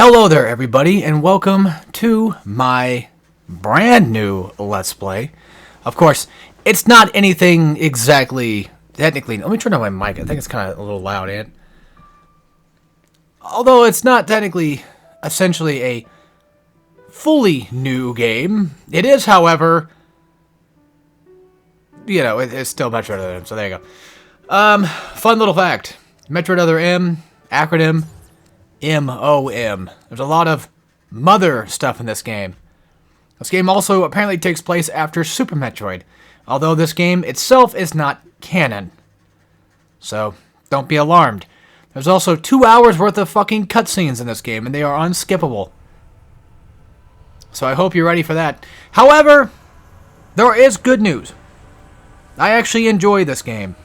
Hello there, everybody, and welcome to my brand new Let's Play. Of course, it's not anything exactly, technically, let me turn on my mic, I think it's kind of a little loud, and although it's not technically, essentially a fully new game, it is, however, you know, it's still Metroid Other M, so there you go. Fun little fact, Metroid Other M, acronym, M-O-M. There's a lot of mother stuff in this game. This game also apparently takes place after Super Metroid, although this game itself is not canon. So, don't be alarmed. There's also 2 hours worth of fucking cutscenes in this game, and they are unskippable. So I hope you're ready for that. However, there is good news. I actually enjoy this game.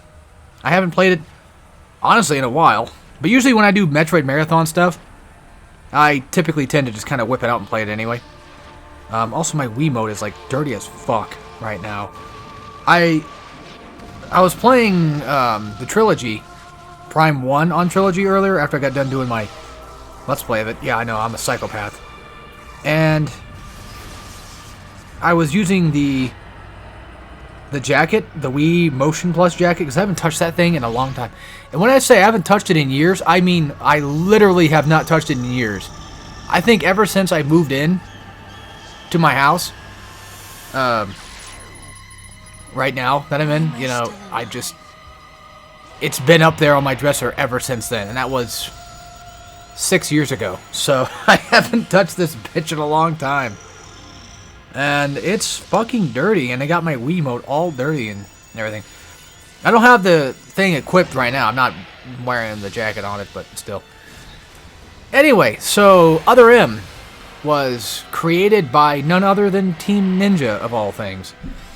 I haven't played it, honestly, in a while. But usually when I do Metroid Marathon stuff, I typically tend to just kind of whip it out and play it anyway. Also, my Wiimote is, like, dirty as fuck right now. I was playing the Trilogy, Prime 1 on Trilogy earlier after I got done doing my Let's Play of it. Yeah, I know, I'm a psychopath. And I was using the jacket, the Wii Motion Plus jacket, because I haven't touched that thing in a long time. And when I say I haven't touched it in years, I mean I literally have not touched it in years. I think ever since I moved in to my house, right now that I'm in, you know, it's been up there on my dresser ever since then, and that was 6 years ago. So I haven't touched this bitch in a long time. And it's fucking dirty, and I got my Wiimote all dirty and everything. I don't have the thing equipped right now. I'm not wearing the jacket on it, but still. Anyway, so Other M was created by none other than Team Ninja, of all things.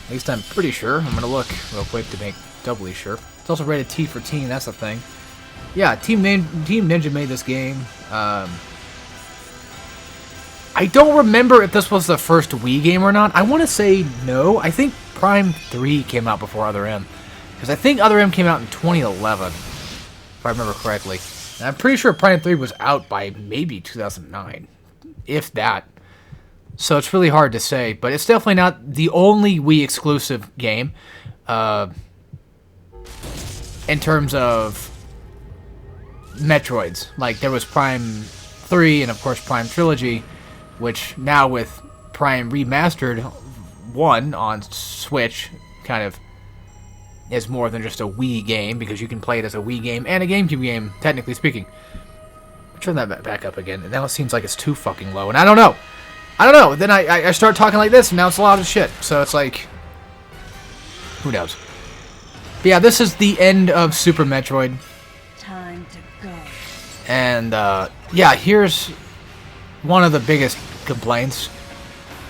At least I'm pretty sure. I'm going to look real quick to make doubly sure. It's also rated T for teen, that's the thing. Yeah, Team Ninja made this game. I don't remember if this was the first Wii game or not. I want to say no. I think Prime 3 came out before Other M. Because I think Other M came out in 2011, if I remember correctly. And I'm pretty sure Prime 3 was out by maybe 2009, if that. So it's really hard to say, but it's definitely not the only Wii exclusive game in terms of Metroids. Like, there was Prime 3 and, of course, Prime Trilogy, which now with Prime Remastered 1 on Switch kind of is more than just a Wii game, because you can play it as a Wii game and a GameCube game, technically speaking. Turn that back up again, and now it seems like it's too fucking low, and I don't know. Then I start talking like this, and now it's loud as shit, so it's like, who knows. But yeah, this is the end of Super Metroid. Time to go. And, yeah, here's one of the biggest complaints,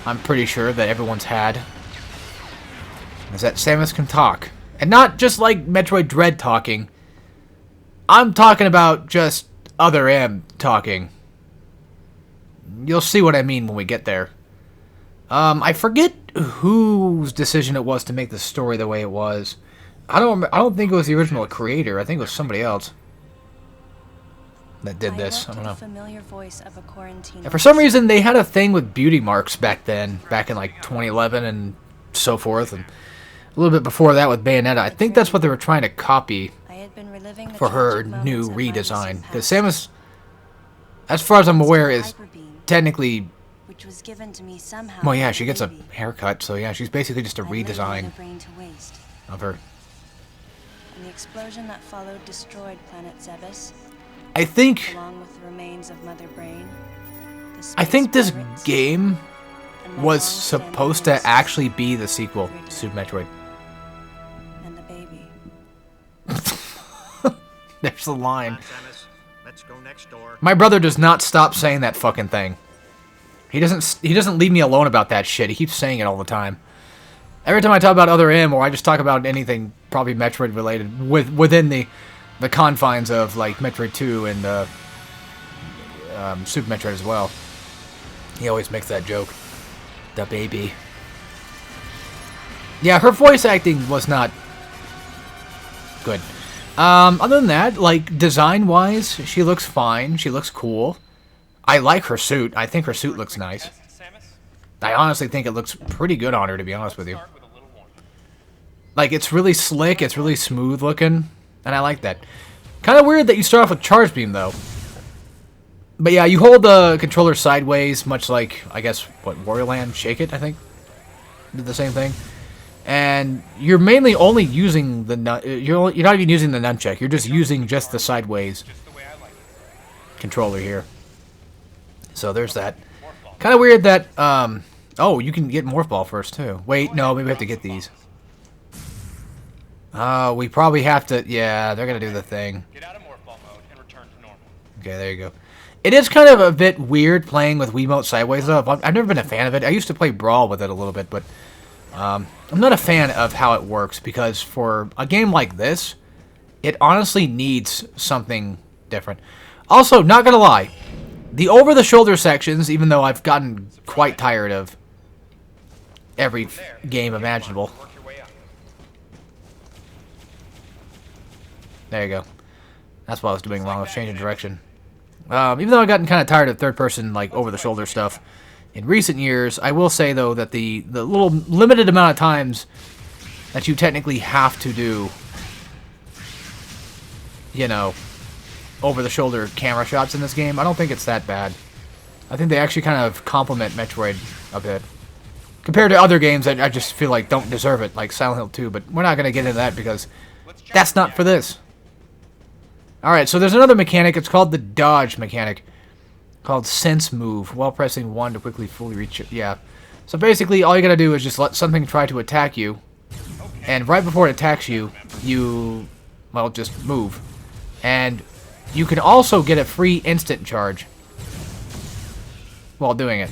I'm pretty sure, that everyone's had, is that Samus can talk. And not just like Metroid Dread talking. I'm talking about just Other M talking. You'll see what I mean when we get there. I forget whose decision it was to make the story the way it was. I don't think it was the original creator. I think it was somebody else that did this. I don't know. And for some reason, they had a thing with beauty marks back then, back in like 2011 and so forth, and a little bit before that with Bayonetta. I think that's what they were trying to copy for her new redesign. Because Samus, as far as I'm aware, is technically, well, yeah, she gets a haircut, so yeah, she's basically just a redesign of her. And the explosion that followed destroyed planet Zebes. I think, along with the remains of Mother Brain, I think this game was supposed to actually be the sequel to Super Metroid. And the baby. There's the line. My brother does not stop saying that fucking thing. He doesn't leave me alone about that shit. He keeps saying it all the time. Every time I talk about Other M, or I just talk about anything probably Metroid related within the confines of like Metroid 2 and Super Metroid as well, he always makes that joke. The baby. Yeah, her voice acting was not good. Other than that, like design-wise, she looks fine. She looks cool. I like her suit. I think her suit looks nice. I honestly think it looks pretty good on her, to be honest with you. Like, it's really slick, it's really smooth looking, and I like that. Kind of weird that you start off with Charge Beam, though. But yeah, you hold the controller sideways, much like, I guess, what, Warrior Land? Shake It, I think? Did the same thing. And you're mainly only using the... You're not even using the nunchuck, you're just using just the sideways controller here. So there's that. Kind of weird that, oh, you can get Morph Ball first, too. Wait, no, maybe we have to get these. We probably have to, yeah, they're gonna do the thing. Get out of Morph Ball mode and return to normal. Okay, there you go. It is kind of a bit weird playing with Wiimote sideways, though. I've never been a fan of it. I used to play Brawl with it a little bit, but I'm not a fan of how it works, because for a game like this, it honestly needs something different. Also, not gonna lie, the over-the-shoulder sections, even though I've gotten quite tired of every game imaginable. There you go. That's what I was doing wrong. I was changing direction. Even though I've gotten kind of tired of third-person, like, over-the-shoulder stuff in recent years, I will say, though, that the little limited amount of times that you technically have to do, you know, over-the-shoulder camera shots in this game, I don't think it's that bad. I think they actually kind of complement Metroid a bit. Compared to other games that I just feel like don't deserve it, like Silent Hill 2, but we're not going to get into that because that's not for this. Alright, so there's another mechanic. It's called the dodge mechanic. Called Sense Move. While pressing 1 to quickly fully reach it. Yeah. So basically, all you gotta do is just let something try to attack you. And right before it attacks you, well, just move. And you can also get a free instant charge while doing it.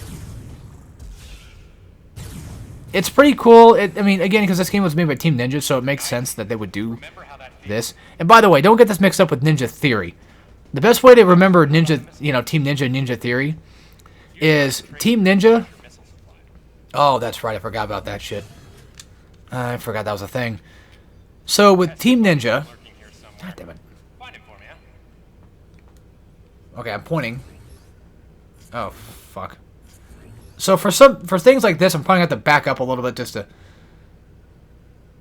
It's pretty cool. I mean, again, because this game was made by Team Ninja, so it makes sense that they would do this. And by the way, don't get this mixed up with Ninja Theory. The best way to remember Ninja, Team Ninja and Ninja Theory is Team Ninja. Oh, that's right. I forgot about that shit. I forgot that was a thing. So with Team Ninja, God damn it. Okay, I'm pointing. Oh, fuck. So for things like this, I'm probably going to have to back up a little bit just to...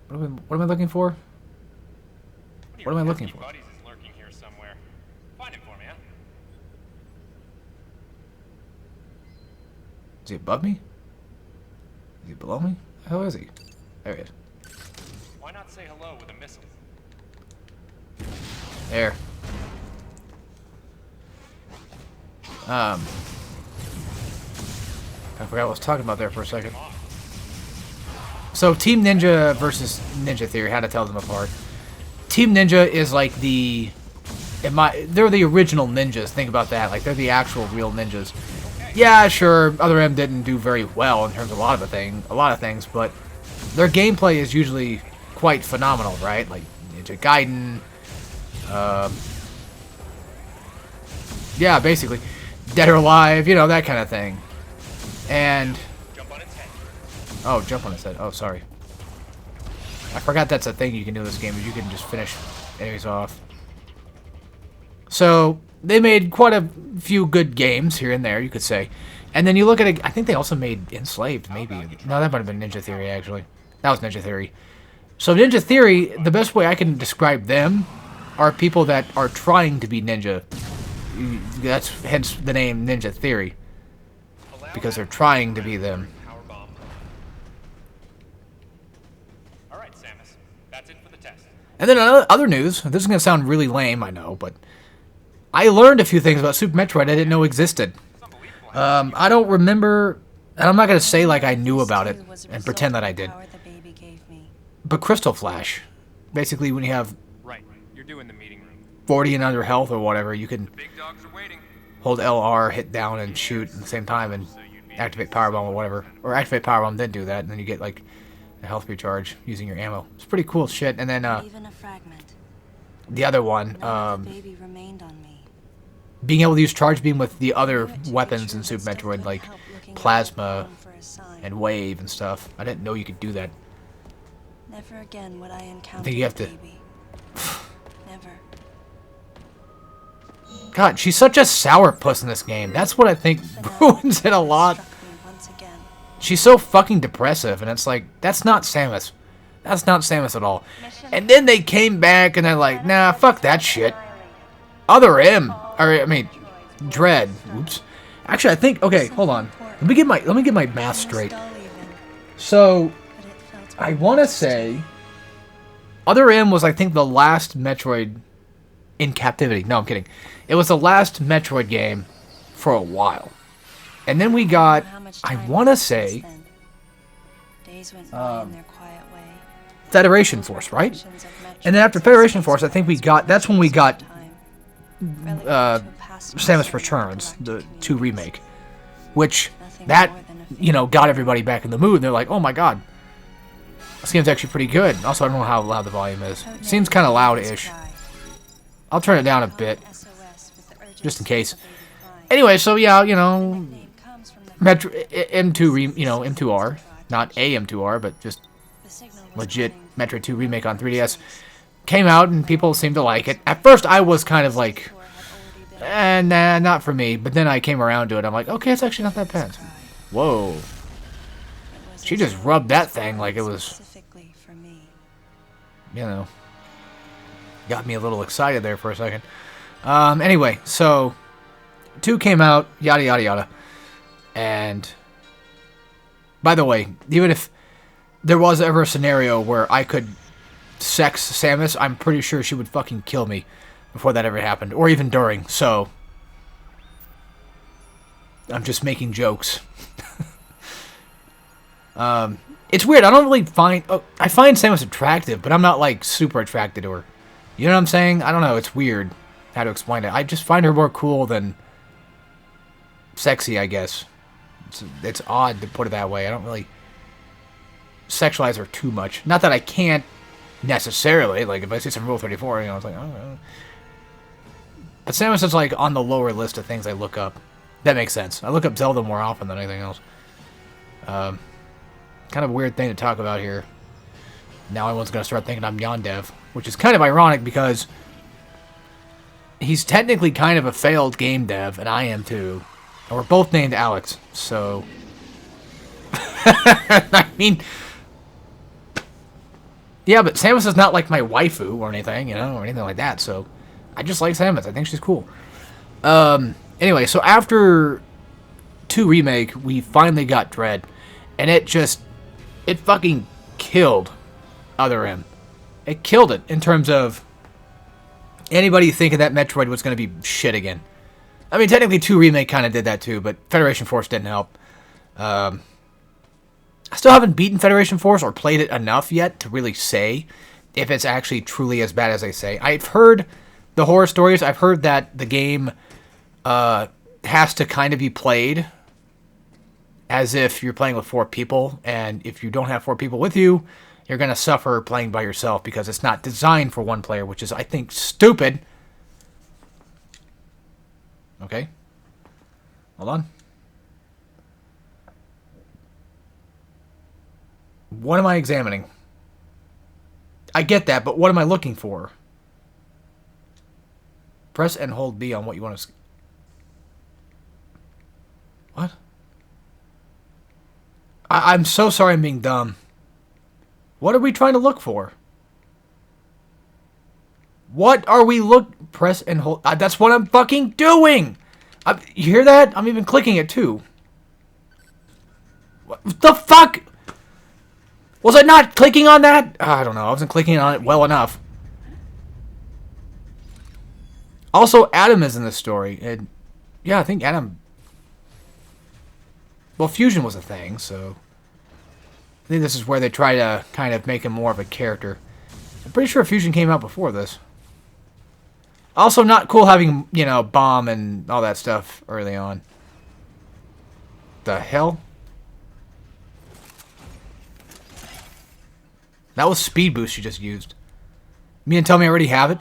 What am I looking for? What am I looking for? Is he above me? Is he below me? How is he? There he is. Why not say hello with a missile? There. I forgot what I was talking about there for a second. So Team Ninja versus Ninja Theory, how to tell them apart. Team Ninja is like they're the original ninjas. Think about that. Like, they're the actual real ninjas. Yeah, sure, Other M didn't do very well in terms of a lot of things, but their gameplay is usually quite phenomenal, right? Like Ninja Gaiden, yeah, basically Dead or Alive, that kind of thing. And Jump on its head. oh, jump on its head. Oh, sorry. I forgot that's a thing you can do in this game, is you can just finish enemies off. So they made quite a few good games here and there, you could say. And then you look at it, I think they also made Enslaved, maybe. No, that might have been Ninja Theory, actually. That was Ninja Theory. So Ninja Theory, the best way I can describe them are people that are trying to be ninja. That's hence the name Ninja Theory. Because they're trying to be them. Alright, Samus. That's it for the test. And then other news, this is going to sound really lame, I know, but I learned a few things about Super Metroid I didn't know existed. I don't remember, and I'm not going to say like I knew about it and pretend that I did. But Crystal Flash, basically when you have Right. You're doing the meeting room. 40 and under health or whatever, you can Big dogs are waiting. hold LR, hit down, and shoot at the same time and activate Power Bomb or whatever. Or activate Power Bomb, then do that, and then you get like a health recharge using your ammo. It's pretty cool shit. And then Even a fragment. the other one, The baby remained on me. being able to use Charge Beam with the other weapons in Super Metroid, like Plasma and Wave and stuff. I didn't know you could do that. Never again would I encounter think you have to- the baby. Never. God, she's such a sourpuss in this game. That's what I think ruins it a lot. Struck me once again. She's so fucking depressive, and it's like, that's not Samus. That's not Samus at all. And then they came back, and they're like, nah, fuck that shit. Other M, or I mean, Dread. Oops. Actually, I think. Okay, hold on. Let me get my math straight. So, I want to say, Other M was, I think, the last Metroid in captivity. No, I'm kidding. It was the last Metroid game for a while, and then we got. I want to say. Days went by in their quiet way. Federation Force, right? And then after Federation Force, I think we got. That's when we got. Samus Returns, the 2 remake, which that got everybody back in the mood. They're like, oh my god, this game's actually pretty good. Also, I don't know how loud the volume is. It seems kind of loud-ish. I'll turn it down a bit, just in case. Anyway, so yeah, Metro M2 M2R, not a M2R, but just legit Metroid 2 remake on 3DS. Came out and people seemed to like it. At first, I was kind of like, nah, not for me. But then I came around to it. I'm like, okay, it's actually not that bad. Whoa. She just rubbed that thing like it was, got me a little excited there for a second. Anyway, so 2 came out, yada, yada, yada. And, by the way, even if there was ever a scenario where I could sex Samus, I'm pretty sure she would fucking kill me before that ever happened, or even during, so I'm just making jokes. It's weird, I don't really find, I find Samus attractive, but I'm not like super attracted to her. You know what I'm saying? I don't know, it's weird how to explain it. I just find her more cool than sexy, I guess. It's odd to put it that way. I don't really sexualize her too much. Not that I can't necessarily, like if I see some Rule 34, it's like, oh. But Samus is like on the lower list of things I look up. That makes sense. I look up Zelda more often than anything else. Kind of a weird thing to talk about here. Now everyone's gonna start thinking I'm Yondev, which is kind of ironic because he's technically kind of a failed game dev, and I am too. And we're both named Alex, so I mean, yeah, but Samus is not like my waifu or anything, or anything like that, so I just like Samus. I think she's cool. Anyway, so after 2 Remake, we finally got Dread, and it fucking killed Other M. It killed it in terms of anybody thinking that Metroid was going to be shit again. I mean, technically 2 Remake kind of did that too, but Federation Force didn't help. I still haven't beaten Federation Force or played it enough yet to really say if it's actually truly as bad as they say. I've heard the horror stories. I've heard that the game has to kind of be played as if you're playing with 4 people, and if you don't have 4 people with you, you're going to suffer playing by yourself because it's not designed for 1 player, which is, I think, stupid. Okay. Hold on. What am I examining? I get that, but what am I looking for? Press and hold B on what you want to... What? I'm so sorry I'm being dumb. What are we trying to look for? What are we Press and hold... that's what I'm fucking doing! You hear that? I'm even clicking it too. What the fuck? Was I not clicking on that? I don't know. I wasn't clicking on it well enough. Also, Adam is in this story. And yeah, I think Adam... Well, Fusion was a thing, so... I think this is where they try to kind of make him more of a character. I'm pretty sure Fusion came out before this. Also, not cool having, Bomb and all that stuff early on. The hell? That was Speed Boost you just used. You mean to tell me I already have it?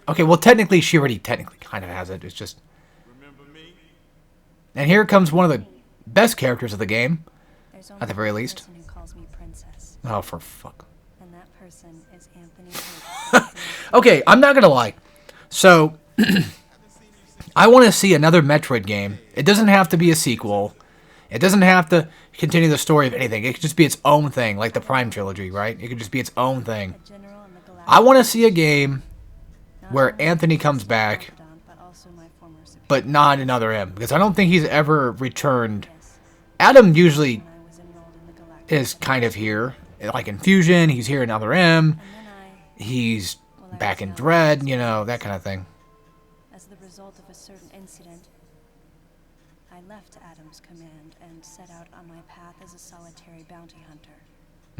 Okay, well, technically, she already kind of has it. It's just... And here comes one of the best characters of the game. At the very least. Oh, for fuck. And that person is Anthony Hope. Okay, I'm not gonna lie. So, I want to see another Metroid game. It doesn't have to be a sequel. It doesn't have to continue the story of anything. It could just be its own thing, like the Prime trilogy, right? It could just be its own thing. A general in the galactic I want to see a game not where only Anthony as comes my back, confidant, but also my former superior. but not another M, because I don't think he's ever returned. Yes, Adam usually when I was enrolled in the galactic is kind of here, like in Fusion. He's here in Other M. and then He's well, I back was in out Dread, of you know, that kind of thing. As the result of a certain incident, I left Adam's command and set out on my path as a solitary bounty hunter.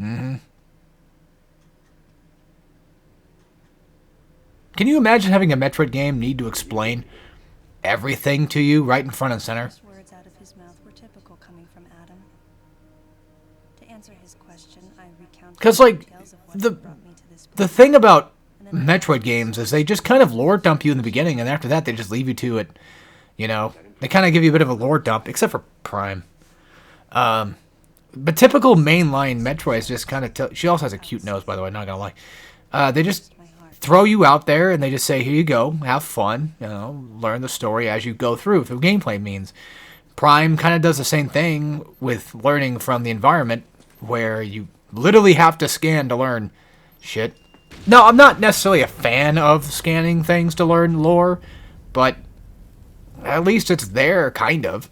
Mm-hmm. Can you imagine having a Metroid game need to explain everything to you right in front and center? Those words out of his mouth were typical coming from Adam. To answer his question, I recounted 'Cause, like, details of what the- had brought me to this The point. thing about And then Metroid games is they just kind of lore dump you in the beginning, and after that they just leave you to it. You know, they kind of give you a bit of a lore dump, except for Prime. But typical mainline Metroids just kind of tell. She also has a cute nose, by the way. Not gonna lie. They just my heart. throw you out there, and they just say, "Here you go, have fun. You know, learn the story as you go through gameplay means." Prime kind of does the same thing with learning from the environment, where you literally have to scan to learn shit. No, I'm not necessarily a fan of scanning things to learn lore, but at least it's there, kind of.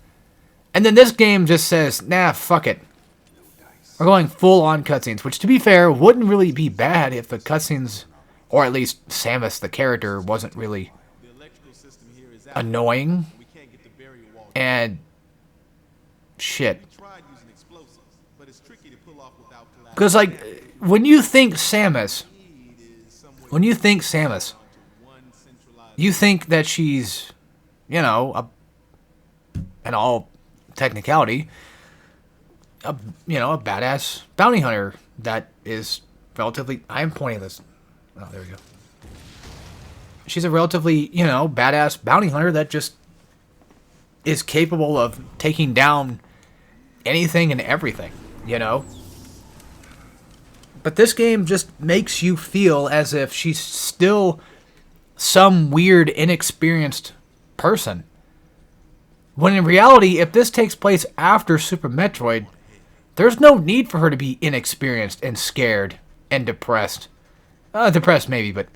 And then this game just says, nah, fuck it. We're going full-on cutscenes, which, to be fair, wouldn't really be bad if the cutscenes, or at least Samus, the character, wasn't really annoying. And shit. Because, like, when you think Samus, you think that she's, you know, in all technicality, a badass bounty hunter that is relatively. I am pointing this. Oh, there we go. She's a relatively, badass bounty hunter that just is capable of taking down anything and everything, But this game just makes you feel as if she's still some weird, inexperienced person. When in reality, if this takes place after Super Metroid, there's no need for her to be inexperienced and scared and depressed. Depressed maybe, but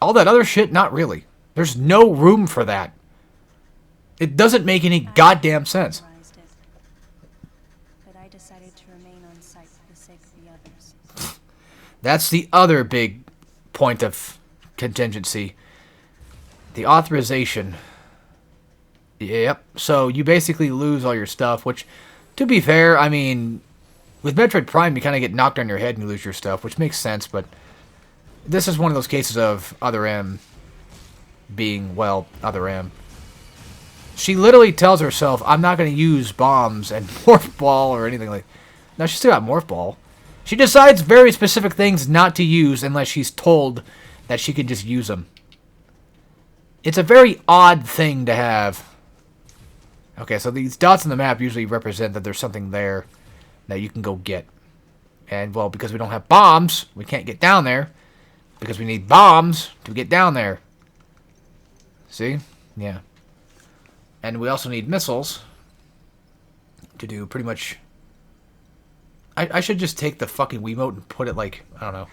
all that other shit, not really. There's no room for that. It doesn't make any goddamn sense. Realized it, but I decided to remain on site for the sake of the others. That's the other big point of contingency. The authorization. Yep. So you basically lose all your stuff, which, to be fair, I mean, with Metroid Prime, you kind of get knocked on your head and you lose your stuff, which makes sense, but this is one of those cases of Other M being, well, Other M. She literally tells herself, I'm not going to use bombs and Morph Ball or anything like that. No, she's still got Morph Ball. She decides very specific things not to use unless she's told that she can just use them. It's a very odd thing to have. Okay, so these dots on the map usually represent that there's something there that you can go get. And, well, because we don't have bombs, we can't get down there. Because we need bombs to get down there. See? Yeah. And we also need missiles to do pretty much... I should just take the fucking Wiimote and put it, like, I don't know,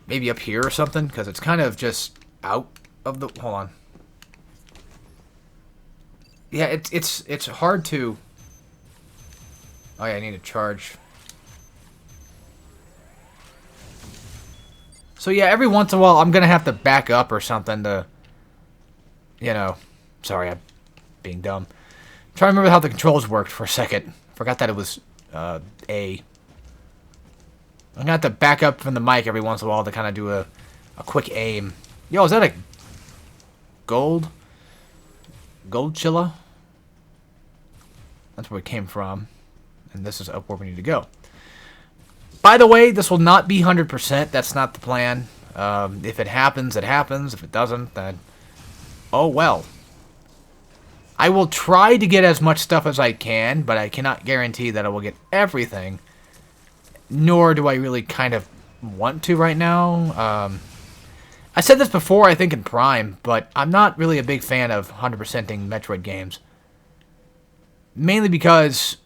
maybe up here or something, because it's kind of just out of the... Hold on. Yeah, it's hard to... Oh yeah, I need to charge. So yeah, every once in a while I'm gonna have to back up or something to... Sorry, I'm being dumb. Try to remember how the controls worked for a second. Forgot that it was A. I'm gonna have to back up from the mic every once in a while to kind of do a quick aim. Yo, is that a gold chilla? That's where it came from. And this is up where we need to go. By the way, this will not be 100%. That's not the plan. If it happens, it happens. If it doesn't, then... oh well. I will try to get as much stuff as I can, but I cannot guarantee that I will get everything. nor do I really kind of want to right now. I said this before, I think, in Prime, but I'm not really a big fan of 100%ing Metroid games. Mainly because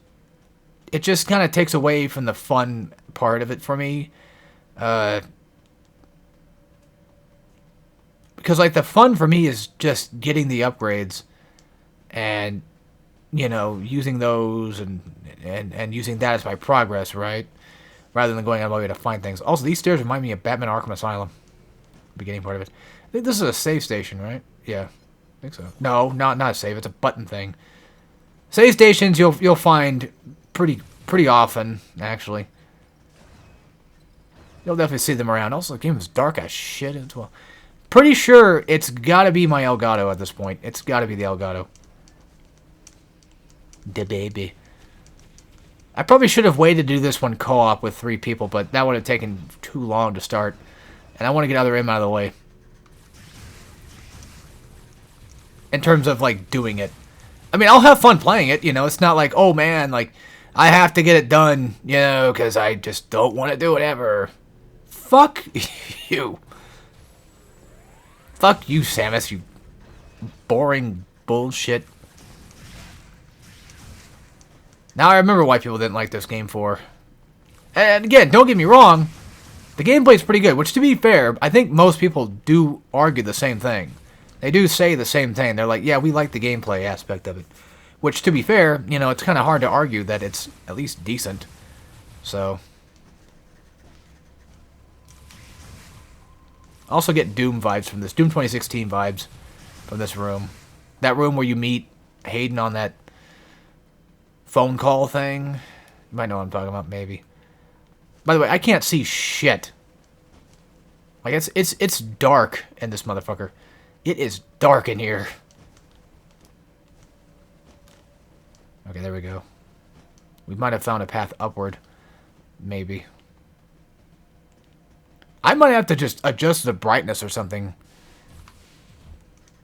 it just kind of takes away from the fun part of it for me. Because, like, the fun for me is just getting the upgrades and, you know, using those and using that as my progress, right? Rather than going out of my way to find things. Also, these stairs remind me of Batman Arkham Asylum. Beginning part of it. I think this is a save station, right? Yeah, I think so. No, not a save. It's a button thing. Save stations you'll find pretty often, actually. You'll definitely see them around. Also, the game is dark as shit as well. Pretty sure it's got to be my Elgato at this point. It's got to be the Elgato. The baby. I probably should have waited to do this one co-op with 3 people, but that would have taken too long to start. And I want to get other M out of the way. In terms of, like, doing it. I mean, I'll have fun playing it, you know. It's not like, oh, man, like, I have to get it done, you know, because I just don't want to do it ever. Fuck you. Fuck you, Samus, you boring bullshit. Now I remember why people didn't like this game for. And again, don't get me wrong. The gameplay's pretty good, which, to be fair, I think most people do argue the same thing. They do say the same thing. They're like, yeah, we like the gameplay aspect of it. Which, to be fair, you know, it's kind of hard to argue that it's at least decent. So. I also get Doom vibes from this. Doom 2016 vibes from this room. That room where you meet Hayden on that phone call thing. You might know what I'm talking about, maybe. By the way, I can't see shit. Like, it's dark in this motherfucker. It is dark in here. Okay, there we go. We might have found a path upward. Maybe. I might have to just adjust the brightness or something.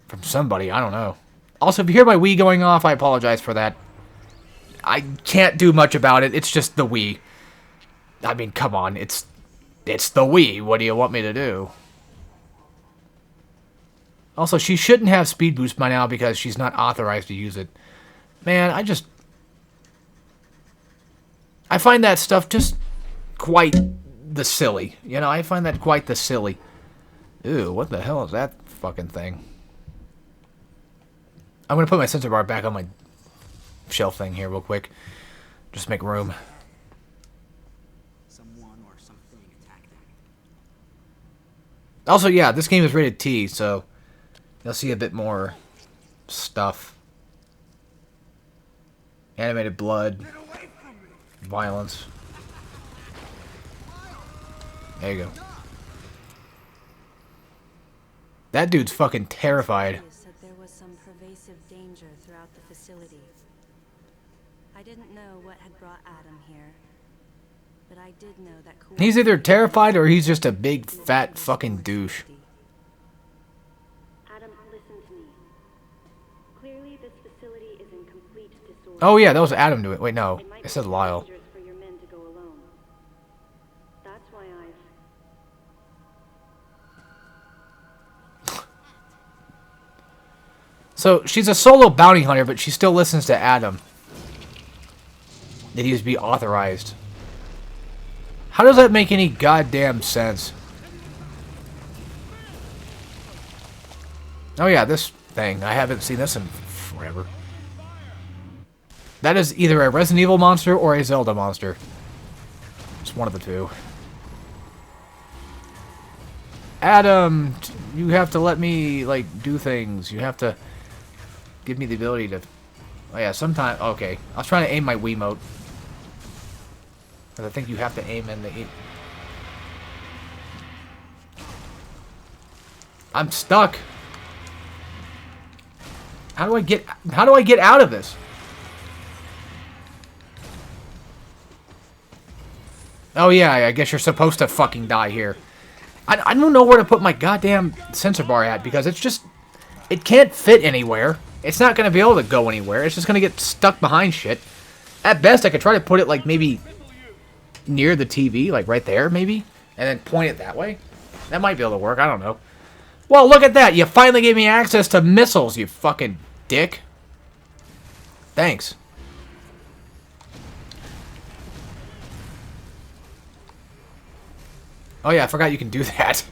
From somebody, I don't know. Also, if you hear my Wii going off, I apologize for that. I can't do much about it. It's just the Wii. I mean, come on, it's the Wii. What do you want me to do? Also, she shouldn't have speed boost by now because she's not authorized to use it. Man, I find that stuff just quite the silly. You know, I find that quite the silly. Ew, what the hell is that fucking thing? I'm gonna put my sensor bar back on my shelf thing here real quick. Just make room. Also, yeah, this game is rated T, so you'll see a bit more stuff. Animated blood. Violence. There you go. That dude's fucking terrified. Said there was some pervasive danger throughout the facility. I didn't know what had brought Adam here, but I did know that he's either terrified or he's just a big fat fucking douche. Adam, listen to me. Clearly this facility is in complete disorder. Oh yeah, that was Adam doing it. Wait, no. I said Lyle. For your men to go alone. That's why So, she's a solo bounty hunter, but she still listens to Adam. That he was be authorized. How does that make any goddamn sense? Oh yeah, this thing. I haven't seen this in forever. That is either a Resident Evil monster or a Zelda monster. It's one of the two. Adam, you have to let me, like, do things. You have to give me the ability to... Oh yeah, sometimes... Okay. I was trying to aim my Wiimote. Because I think you have to aim in the... I'm stuck. How do I get out of this? Oh yeah, I guess you're supposed to fucking die here. I don't know where to put my goddamn sensor bar at because it's just... It can't fit anywhere. It's not going to be able to go anywhere. It's just going to get stuck behind shit. At best, I could try to put it like maybe near the TV, like right there, maybe, and then point it that way. That might be able to work. I don't know. Well, look at that. You finally gave me access to missiles, you fucking dick. Thanks. Oh, yeah, I forgot you can do that.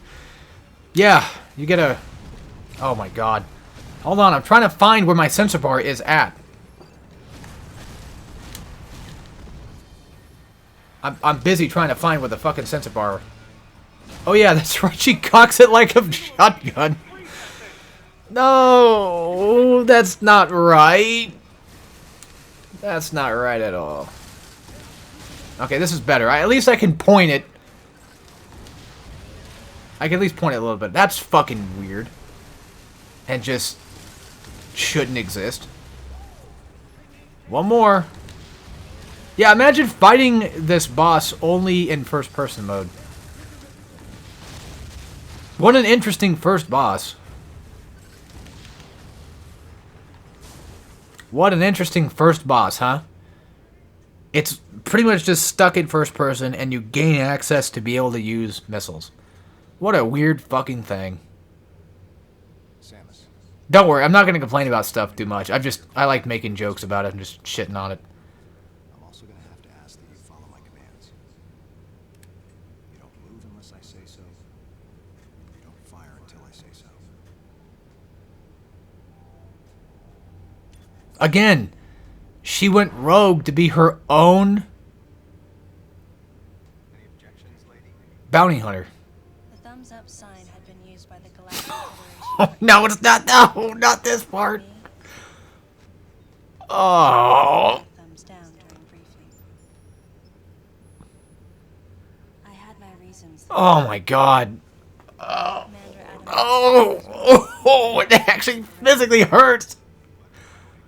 Yeah, you get a... Oh, my God. Hold on, I'm trying to find where my sensor bar is at. I'm busy trying to find where the fucking sensor bar... Oh, yeah, that's right. She cocks it like a shotgun. No, that's not right. That's not right at all. Okay, this is better. At least I can point it. I can at least point it a little bit. That's fucking weird. And just shouldn't exist. One more. Yeah, imagine fighting this boss only in first-person mode. What an interesting first boss. What an interesting first boss, huh? It's pretty much just stuck in first person, and you gain access to be able to use missiles. What a weird fucking thing. Samus. Don't worry, I'm not going to complain about stuff too much. I like making jokes about it and just shitting on it. I'm also going to have to ask that you follow my commands. You don't move unless I say so. You don't fire until I say so. Again, she went rogue to be her own Any objections, lady? bounty hunter. The thumbs up sign had been used by the Galactic Federation. Oh, no, it's not. No, not this part. Oh. Thumbs down during briefing. I had my reasons. Oh, my God. Commander Adam, Oh, it actually physically hurts.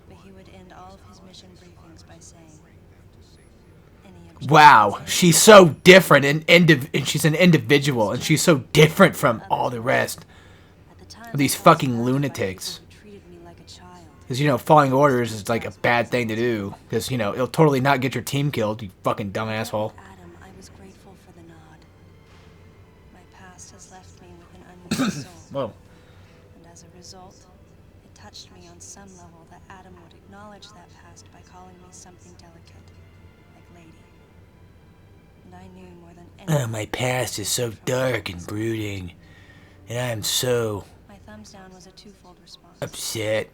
but he would end all of his mission briefings by saying, "Any objections?" Wow, she's so different and she's an individual, and she's so different from all the rest At the time, of these I was fucking surrounded by lunatics. people who treated me like a child. Because, you know, following orders is like a bad thing to do. Because, you know, it'll totally not get your team killed, you fucking dumb asshole. Adam, I was grateful for the nod. My past has left me with an unused soul. Whoa. And as a result, it touched me on some level that Adam would acknowledge that past by calling me something delicate, like lady. And I knew more than anyone. My past is so dark and brooding, and I am so My thumbs down was a twofold response. upset.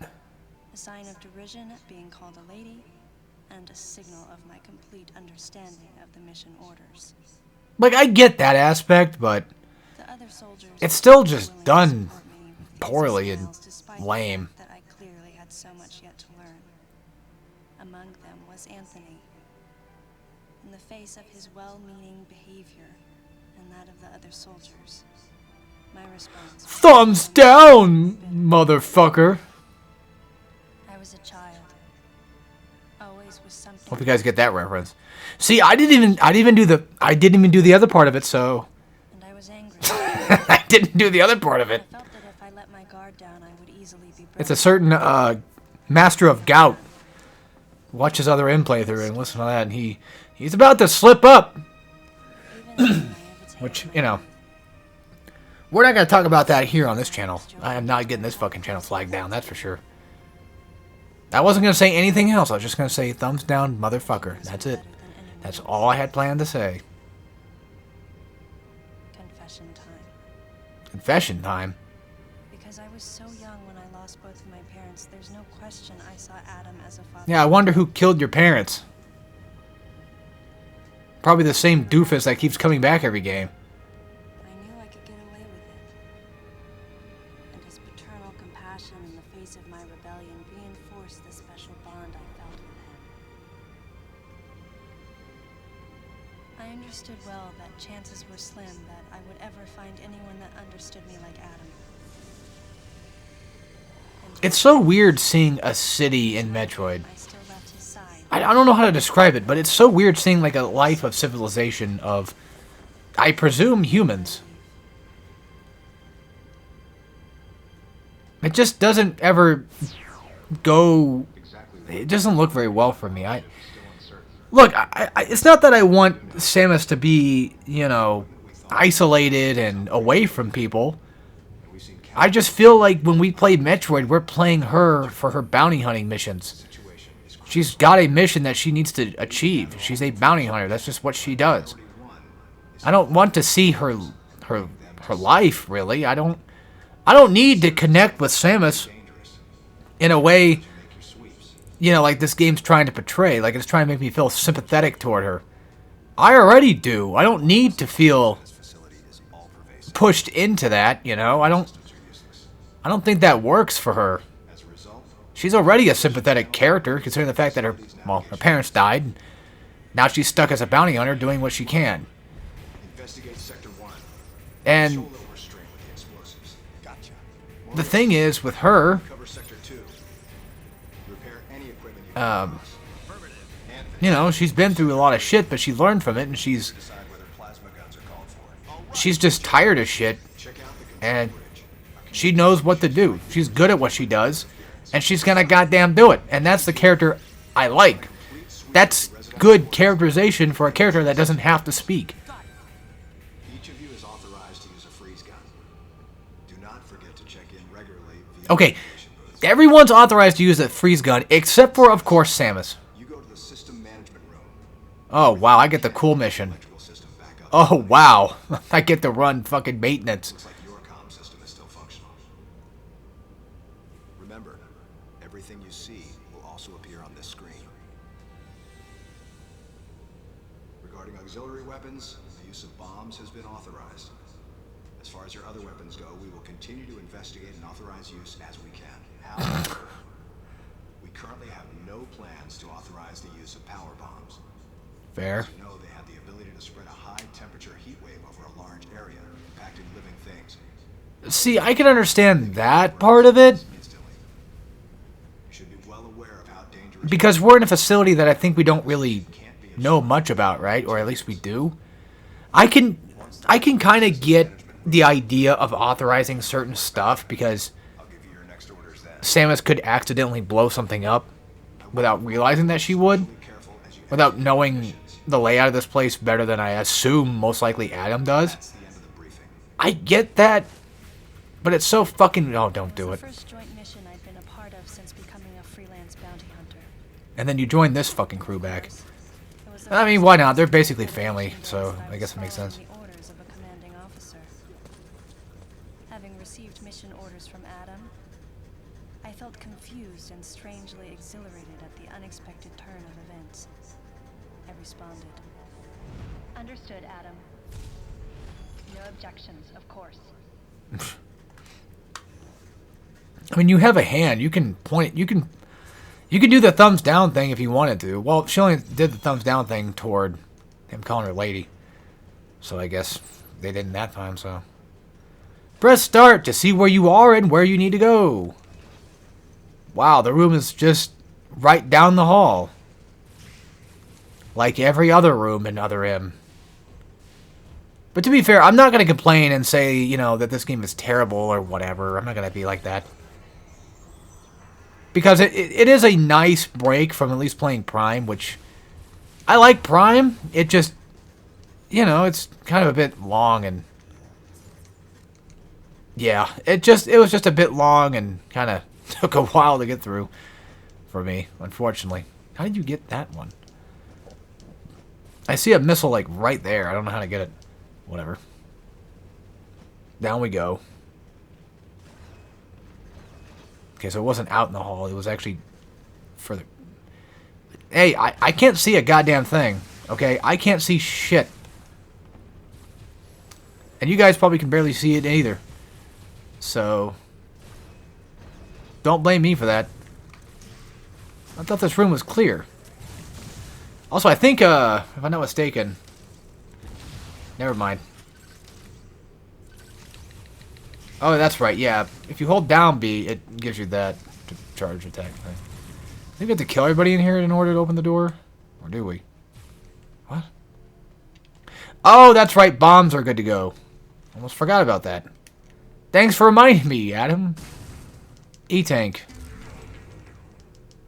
A sign of derision at being called a lady, and a signal of my complete understanding of the mission orders. Like, I get that aspect, but The other soldiers it's still were just willing to done support me with easy poorly and smiles despite the lame. fact that I clearly had so much yet to learn. Among them was Anthony. In the face of his well-meaning behavior and that of the other soldiers, my response was Thumbs down, motherfucker. I was a child. Always was something. Hope you guys get that reference. See, I didn't even do the other part of it, so And I was angry. I didn't do the other part of I it. felt that if I let my guard down, I would easily be broken. It's a certain master of gout. Watch his other in playthrough and listen to that, and he's about to slip up. Which, you know, we're not going to talk about that here on this channel. I am not getting this fucking channel flagged down, that's for sure. I wasn't going to say anything else. I was just going to say thumbs down, motherfucker. That's it. That's all I had planned to say. Confession time. Confession time. Because I was so young when I lost both of my parents, there's no question I saw Adam as a father. Yeah, I wonder who killed your parents. Probably the same doofus that keeps coming back every game. I knew I could get away with it. And his paternal compassion in the face of my rebellion reinforced the special bond I felt with him. I understood well that chances were slim that I would ever find anyone that understood me like Adam. And It's so weird seeing a city in Metroid. I still left his side. I don't know how to describe it, but it's so weird seeing like a life of civilization of, I presume, humans. It just doesn't ever go. It doesn't look very well for me. Look, it's not that I want Samus to be, you know, isolated and away from people. I just feel like when we play Metroid, we're playing her for her bounty hunting missions. She's got a mission that she needs to achieve. She's a bounty hunter. That's just what she does. I don't want to see her life, really. I don't need to connect with Samus in a way, you know, like this game's trying to portray. Like it's trying to make me feel sympathetic toward her. I already do. I don't need to feel pushed into that, you know. I don't think that works for her. She's already a sympathetic character, considering the fact that her parents died. Now she's stuck as a bounty hunter doing what she can. And the thing is, with her, you know, she's been through a lot of shit, but she learned from it, and she's just tired of shit, and she knows what to do. She's good at what she does, and she's gonna goddamn do it. And that's the character I like. That's good characterization for a character that doesn't have to speak. Each of you is authorized to use a freeze gun. Do not forget to check in regularly via Okay, everyone's authorized to use a freeze gun, except for, of course, Samus. You go to the system management room. Oh, wow, I get the cool mission. Electrical system backup. Oh, wow. I get to run fucking maintenance. Looks like your comm system is still functional. Remember, everything you see will also appear on this screen. Regarding auxiliary weapons, the use of bombs has been authorized. As far as your other weapons go, we will continue to investigate and authorize use as we can. However, we currently have no plans to authorize the use of power bombs. Fair. As you know, they have the ability to spread a high-temperature heat wave over a large area, impacting living things. See, I can understand that part of it, Instantly. You should be well aware of how dangerous. because we're in a facility that I think we don't really know much about, right? Or at least we do. I can kind of get the idea of authorizing certain stuff, because I'll give you your next orders then. Samus could accidentally blow something up without realizing that she would, Be careful as you without knowing the layout of this place better than I assume most likely Adam does. That's the end of the briefing. I get that, but it's so fucking... Oh, don't do it. The first joint mission I've been a part of since becoming a freelance bounty hunter. And then you join this fucking crew back. It was the I mean, first why time not? They're in basically my family, life so that I guess it makes following sense. the orders of a commanding officer. Having received mission orders from Adam, I felt confused and strangely exhilarated at the unexpected turn of events. I responded. Understood, Adam. No objections, of course. I mean, you have a hand. You can point. You can do the thumbs down thing if you wanted to. Well, she only did the thumbs down thing toward him calling her lady. So I guess they didn't that time, so. Press start to see where you are and where you need to go. Wow, the room is just right down the hall. Like every other room in Other M. But to be fair, I'm not going to complain and say, you know, that this game is terrible or whatever. I'm not going to be like that. Because it is a nice break from at least playing Prime, which I like Prime. It just, you know, it's kind of a bit long and yeah, it was just a bit long and kind of took a while to get through for me, unfortunately. How did you get that one? I see a missile like right there. I don't know how to get it. Whatever. Down we go. Okay, so it wasn't out in the hall. It was actually further. Hey, I can't see a goddamn thing. Okay? I can't see shit. And you guys probably can barely see it either. So, don't blame me for that. I thought this room was clear. Also, I think, if I'm not mistaken... Never mind. Oh, that's right, yeah. If you hold down B, it gives you that to charge attack thing. I think we have to kill everybody in here in order to open the door? Or do we? What? Oh, that's right, bombs are good to go. Almost forgot about that. Thanks for reminding me, Adam. E-Tank.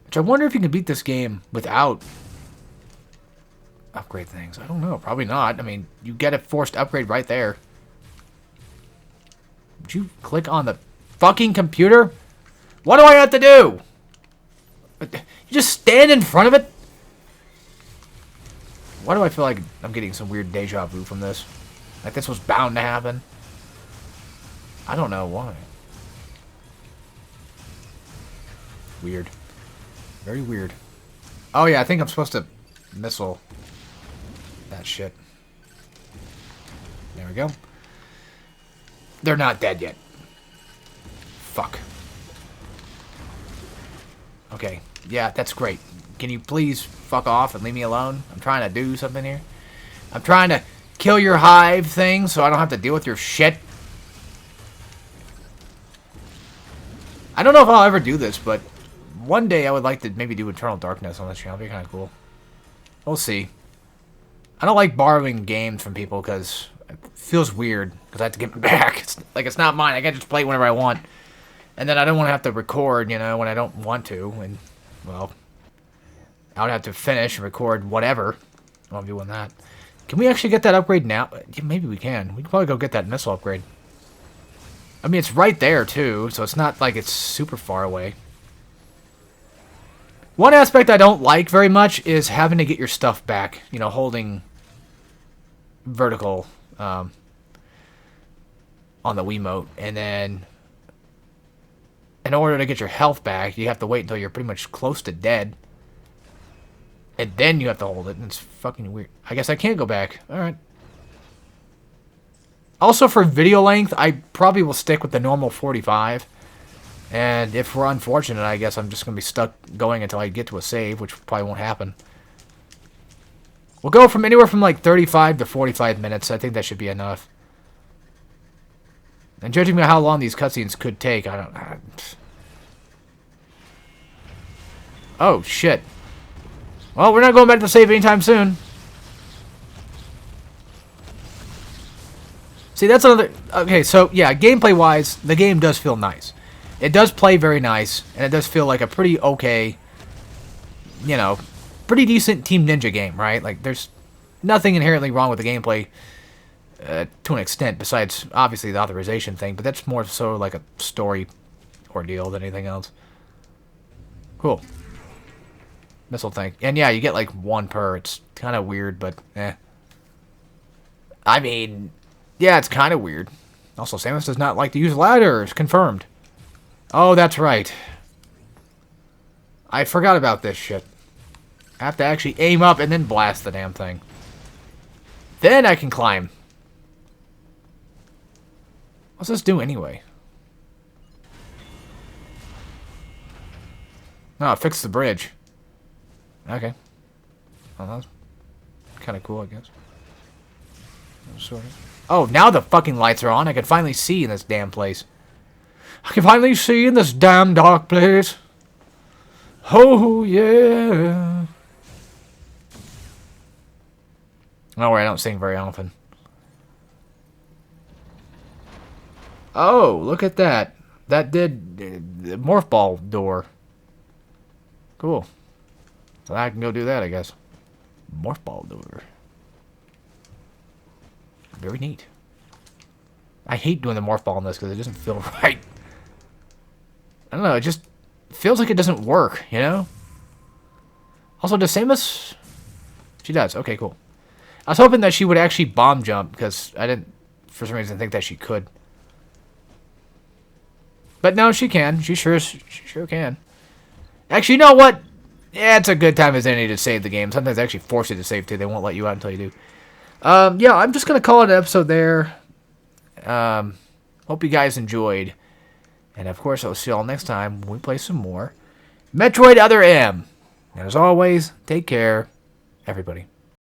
Which I wonder if you can beat this game without upgrade things? I don't know. Probably not. I mean, you get a forced upgrade right there. Would you click on the fucking computer? What do I have to do? You just stand in front of it? Why do I feel like I'm getting some weird deja vu from this? Like this was bound to happen? I don't know why. Weird. Very weird. Oh yeah, I think I'm supposed to missile that shit. There we go. They're not dead yet. Fuck. Okay. Yeah, that's great. Can you please fuck off and leave me alone? I'm trying to do something here. I'm trying to kill your hive thing so I don't have to deal with your shit. I don't know if I'll ever do this, but one day I would like to maybe do Eternal Darkness on this channel. It'd be kind of cool. We'll see. I don't like borrowing games from people because it feels weird because I have to give it back. It's not mine. I can just play it whenever I want. And then I don't want to have to record, you know, when I don't want to. And, well, I would have to finish and record whatever. I'm doing that. Can we actually get that upgrade now? Yeah, maybe we can. We can probably go get that missile upgrade. I mean, it's right there, too, so it's not like it's super far away. One aspect I don't like very much is having to get your stuff back. You know, holding vertical on the Wiimote. And then, in order to get your health back, you have to wait until you're pretty much close to dead. And then you have to hold it, and it's fucking weird. I guess I can't go back. Alright. Also, for video length, I probably will stick with the normal 45. And if we're unfortunate, I guess I'm just going to be stuck going until I get to a save, which probably won't happen. We'll go from anywhere from like 35 to 45 minutes. I think that should be enough. And judging by how long these cutscenes could take, I don't... Oh, shit. Well, we're not going back to the save anytime soon. See, that's another... Okay, so, yeah, gameplay-wise, the game does feel nice. It does play very nice, and it does feel like a pretty okay, you know, pretty decent Team Ninja game, right? Like, there's nothing inherently wrong with the gameplay to an extent, besides, obviously, the authorization thing, but that's more so like a story ordeal than anything else. Cool. Missile thing. And, yeah, you get, like, one per. It's kind of weird, but, eh. I mean... Yeah, it's kind of weird. Also, Samus does not like to use ladders. Confirmed. Oh, that's right. I forgot about this shit. I have to actually aim up and then blast the damn thing. Then I can climb. What's this do anyway? No, fix the bridge. Okay. Well, that's kind of cool, I guess. Sort of. Oh, now the fucking lights are on. I can finally see in this damn place. I can finally see in this damn dark place. Oh, yeah. Don't worry, I don't sing very often. Oh, look at that. That did the morph ball door. Cool. So I can go do that, I guess. Morph ball door. Very neat. I hate doing the morph ball on this because it doesn't feel right. I don't know, it just feels like it doesn't work, you know? Also, does Samus... She does, okay, cool. I was hoping that she would actually bomb jump because I didn't, for some reason, think that she could. But no, she can. She sure can. Actually, you know what? Yeah, it's a good time as any to save the game. Sometimes they actually force you to save too. They won't let you out until you do. Yeah, I'm just going to call it an episode there. Hope you guys enjoyed. And, of course, I'll see you all next time when we play some more Metroid Other M. And, as always, take care, everybody.